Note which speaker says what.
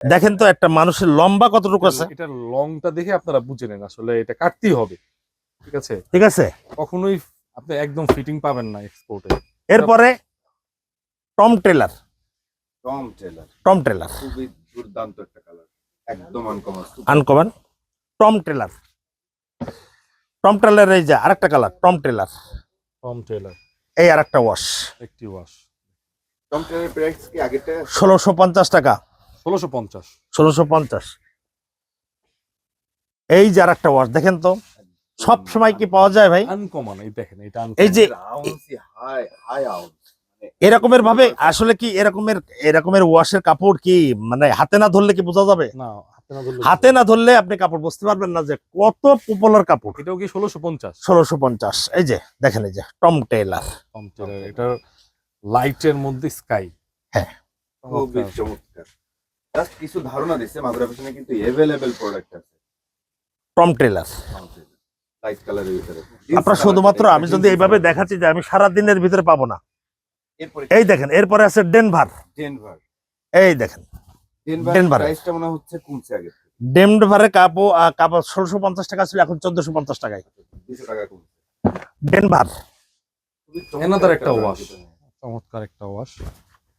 Speaker 1: দেখেন তো একটা মানুষের লম্বা কতটুকু আছে,
Speaker 2: এটা লংটা দেখে আপনারা বুঝে নেন আসলে এটা কাটতেই হবে। ঠিক আছে,
Speaker 1: ঠিক আছে।
Speaker 2: কখনোই আপনি একদম ফিটিং পাবেন না এক্সপোর্টে।
Speaker 1: এরপরে Tom Tailor,
Speaker 3: Tom Tailor
Speaker 1: Tom Tailor
Speaker 3: খুবই দুর্দান্ত একটা কালার, একদম uncommon.
Speaker 1: Uncommon Tom Tailor. Tom Tailor এই যে আরেকটা colour, Tom Tailor,
Speaker 2: Tom Tailor
Speaker 1: এই আরেকটা ওয়াশ,
Speaker 2: একটি ওয়াশ।
Speaker 3: টম টেলারের প্রাইস কি আগেরটা?
Speaker 1: 1650 টাকা,
Speaker 2: 1650।
Speaker 1: 1650। এই যে আরেকটা ওয়াশ দেখেন তো, সব সময় কি পাওয়া যায় ভাই?
Speaker 2: আনকমন, এই দেখেন এটা
Speaker 1: এই যে
Speaker 3: আউন্সি হাই হাই আউন্স,
Speaker 1: এরকমের ভাবে আসলে কি এরকমের ওয়াশের কাপড় কি মানে হাতে না ধরলে কি বোঝা যাবে?
Speaker 2: না,
Speaker 1: হাতে না ধরলে আপনি কাপড় বুঝতে পারবেন না যে কত পপুলার কাপড়।
Speaker 2: এটাও কি 1650?
Speaker 1: 1650। এই যে দেখেন, এই যে টম টেলার।
Speaker 2: টম টেলার, এটা লাইটের মধ্যে স্কাই।
Speaker 1: হ্যাঁ,
Speaker 3: খুবই চমৎকার। জাস্ট কিছু ধারণা দিচ্ছে মাগুরা ফ্যাশনে কিন্তু अवेलेबल প্রোডাক্ট আছে
Speaker 1: টম টেলার।
Speaker 3: লাইট কালারের ভিতরে।
Speaker 1: আপনারা শুধুমাত্র আমি যদি এইভাবে দেখাচ্ছি যে আমি সারা দিনের ভিতরে পাবো না।
Speaker 3: এরপরে
Speaker 1: এই দেখেন, এরপরে আছে ডেনভার।
Speaker 3: ডেনভার,
Speaker 1: এই দেখেন
Speaker 3: ডেনভার প্রাইসটা মনে হচ্ছে কমছে আগে থেকে,
Speaker 1: ডেনভারের কাপড় 1650 টাকা ছিল, এখন 1450 টাকায়
Speaker 3: 200 টাকা কমছে।
Speaker 1: ডেনভার।
Speaker 3: খুবই চমৎকার
Speaker 2: এনাদার একটা
Speaker 3: brand
Speaker 2: ওয়াশ,
Speaker 3: এটা।
Speaker 2: চমৎকার একটা ওয়াশ।